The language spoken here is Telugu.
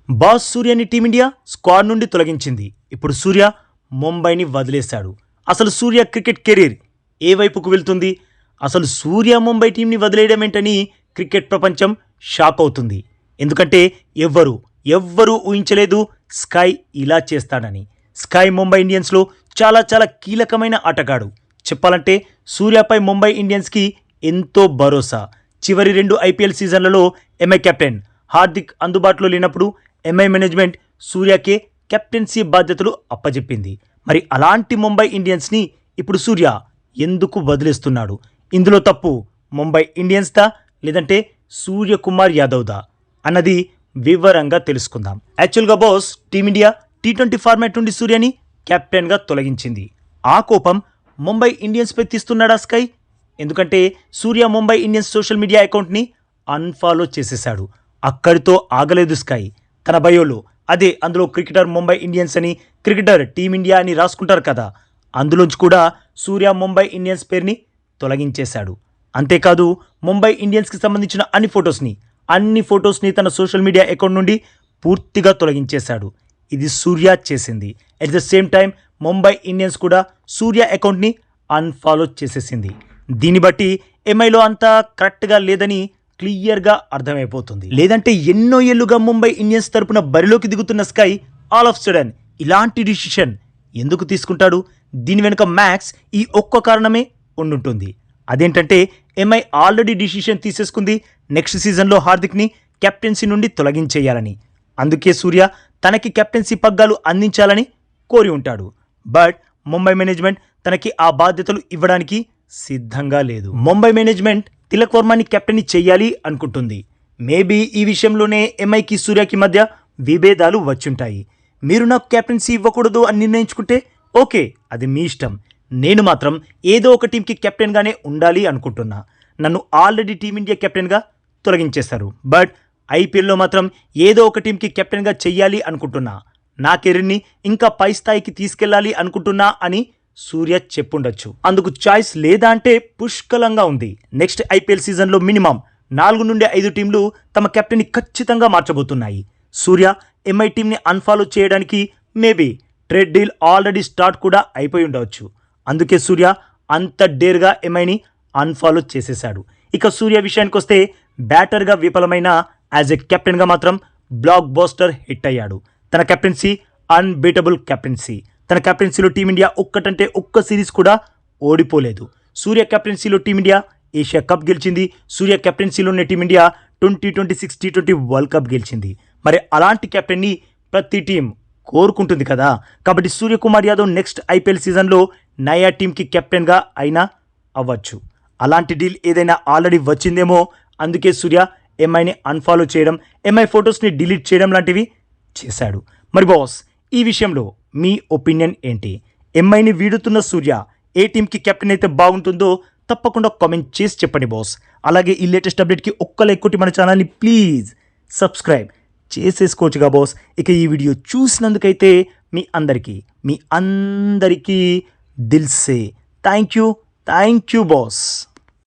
బాస్ సూర్యని టీమిండియా స్క్వాడ్ నుండి తొలగించింది. ఇప్పుడు సూర్య ముంబైని వదిలేశాడు. అసలు సూర్య క్రికెట్ కెరీర్ ఏ వైపుకు వెళ్తుంది? అసలు సూర్య ముంబై టీంని వదిలేయడం ఏంటని క్రికెట్ ప్రపంచం షాక్ అవుతుంది. ఎందుకంటే ఎవ్వరూ ఊహించలేదు స్కై ఇలా చేస్తాడని. స్కై ముంబై ఇండియన్స్లో చాలా కీలకమైన ఆటగాడు. చెప్పాలంటే సూర్యపై ముంబై ఇండియన్స్కి ఎంతో భరోసా. చివరి 2 ఐపీఎల్ సీజన్లలో ఎంఐ కెప్టెన్ హార్దిక్ అందుబాటులో లేనప్పుడు ఎంఐ మేనేజ్మెంట్ సూర్యకే కెప్టెన్సీ బాధ్యతలు అప్పజెప్పింది. మరి అలాంటి ముంబై ఇండియన్స్ని ఇప్పుడు సూర్య ఎందుకు వదిలేస్తున్నాడు? ఇందులో తప్పు ముంబై ఇండియన్స్దా లేదంటే సూర్యకుమార్ యాదవ్దా అన్నది వివరంగా తెలుసుకుందాం. యాక్చువల్గా బాస్ టీమిండియా T20 ఫార్మాట్ నుండి సూర్యని కెప్టెన్గా తొలగించింది. ఆ కోపం ముంబై ఇండియన్స్పై తీస్తున్నాడా స్కై? ఎందుకంటే సూర్య ముంబై ఇండియన్స్ సోషల్ మీడియా అకౌంట్ని అన్ఫాలో చేసేశాడు. అక్కడితో ఆగలేదు స్కై. తన బయోలో అందులో క్రికెటర్ ముంబై ఇండియన్స్ అని, క్రికెటర్ టీమిండియా అని రాసుకుంటారు కదా, అందులోంచి కూడా సూర్య ముంబై ఇండియన్స్ పేరుని తొలగించేశాడు. అంతేకాదు ముంబై ఇండియన్స్కి సంబంధించిన అన్ని ఫొటోస్ని తన సోషల్ మీడియా అకౌంట్ నుండి పూర్తిగా తొలగించేశాడు. ఇది సూర్య చేసింది. At the same time Mumbai Indians కూడా సూర్య అకౌంట్ని అన్ఫాలో చేసేసింది. దీన్ని బట్టి ఎంఐలో అంతా కరెక్ట్గా లేదని క్లియర్గా అర్థమైపోతుంది. లేదంటే ఎన్నో ఏళ్లుగా ముంబై ఇండియన్స్ తరపున బరిలోకి దిగుతున్న స్కై ఆల్ ఆఫ్ సడన్ ఇలాంటి డిసిషన్ ఎందుకు తీసుకుంటాడు? దీని వెనుక మ్యాక్స్ ఈ ఒక్క కారణమే ఉండుంటుంది. అదేంటంటే ఎంఐ ఆల్రెడీ డిసిషన్ తీసేసుకుంది నెక్స్ట్ సీజన్లో హార్దిక్ని కెప్టెన్సీ నుండి తొలగించేయాలని. అందుకే సూర్య తనకి కెప్టెన్సీ పగ్గాలు అందించాలని కోరి ఉంటాడు. బట్ ముంబై మేనేజ్మెంట్ తనకి ఆ బాధ్యతలు ఇవ్వడానికి సిద్ధంగా లేదు. ముంబై మేనేజ్మెంట్ తిలక్ వర్మని కెప్టెన్ని చెయ్యాలి అనుకుంటుంది. మేబీ ఈ విషయంలోనే ఎంఐకి సూర్యకి మధ్య విభేదాలు వచ్చుంటాయి. మీరు నాకు కెప్టెన్సీ ఇవ్వకూడదు అని నిర్ణయించుకుంటే ఓకే, అది మీ ఇష్టం. నేను మాత్రం ఏదో ఒక టీంకి కెప్టెన్గానే ఉండాలి అనుకుంటున్నా. నన్ను ఆల్రెడీ టీమిండియా కెప్టెన్గా తొలగించేశారు. బట్ ఐపీఎల్లో మాత్రం ఏదో ఒక టీంకి కెప్టెన్గా చెయ్యాలి అనుకుంటున్నా. నా కెరీర్ని ఇంకా పై స్థాయికి తీసుకెళ్లాలి అనుకుంటున్నా అని సూర్య చెప్పుండొచ్చు. అందుకు చాయిస్ లేదా అంటే పుష్కలంగా ఉంది. నెక్స్ట్ ఐపీఎల్ సీజన్లో మినిమం 4 నుండి 5 టీంలు తమ కెప్టెన్ని ఖచ్చితంగా మార్చబోతున్నాయి. సూర్య ఎంఐ టీంని అన్ఫాలో చేయడానికి maybe trade deal already start కూడా అయిపోయి ఉండవచ్చు. అందుకే సూర్య అంత డేర్గా ఎంఐని అన్ఫాలో చేసేశాడు. ఇక సూర్య విషయానికి వస్తే బ్యాటర్గా విఫలమైన యాజ్ ఎ కెప్టెన్గా మాత్రం బ్లాక్ బస్టర్ హిట్ అయ్యాడు. తన కెప్టెన్సీ అన్బీటబుల్ కెప్టెన్సీ. తన కెప్టెన్సీలో టీమిండియా ఒక్కటంటే ఒక్క సిరీస్ కూడా ఓడిపోలేదు. సూర్య కెప్టెన్సీలో టీమిండియా ఏషియా కప్ గెలిచింది. సూర్య కెప్టెన్సీలోనే టీమిండియా 2026 T20 వరల్డ్ కప్ గెలిచింది. మరి అలాంటి కెప్టెన్ని ప్రతి టీం కోరుకుంటుంది కదా. కాబట్టి సూర్యకుమార్ యాదవ్ నెక్స్ట్ ఐపీఎల్ సీజన్లో నయా టీంకి కెప్టెన్గా అయినా అవ్వచ్చు. అలాంటి డీల్ ఏదైనా ఆల్రెడీ వచ్చిందేమో. అందుకే సూర్య ఎంఐని అన్ఫాలో చేయడం, ఎంఐ ఫొటోస్ని డిలీట్ చేయడం లాంటివి చేశాడు. మరి బాస్, ఈ విషయంలో మీ ఒపీనియన్ ఏంటి? ఎంఐని వీడుతున్న సూర్య ఏ టీంకి కెప్టెన్ అయితే బాగుంటుందో తప్పకుండా కామెంట్ చేసి చెప్పండి బాస్. అలాగే ఈ లేటెస్ట్ అప్డేట్కి ఒక్క లైక్ కొట్టి మన ఛానల్ని ప్లీజ్ సబ్స్క్రైబ్ చేసేసుకోవచ్చుగా బాస్. ఇక ఈ వీడియో చూసినందుకైతే మీ అందరికీ దిల్ సే థ్యాంక్ యూ బాస్.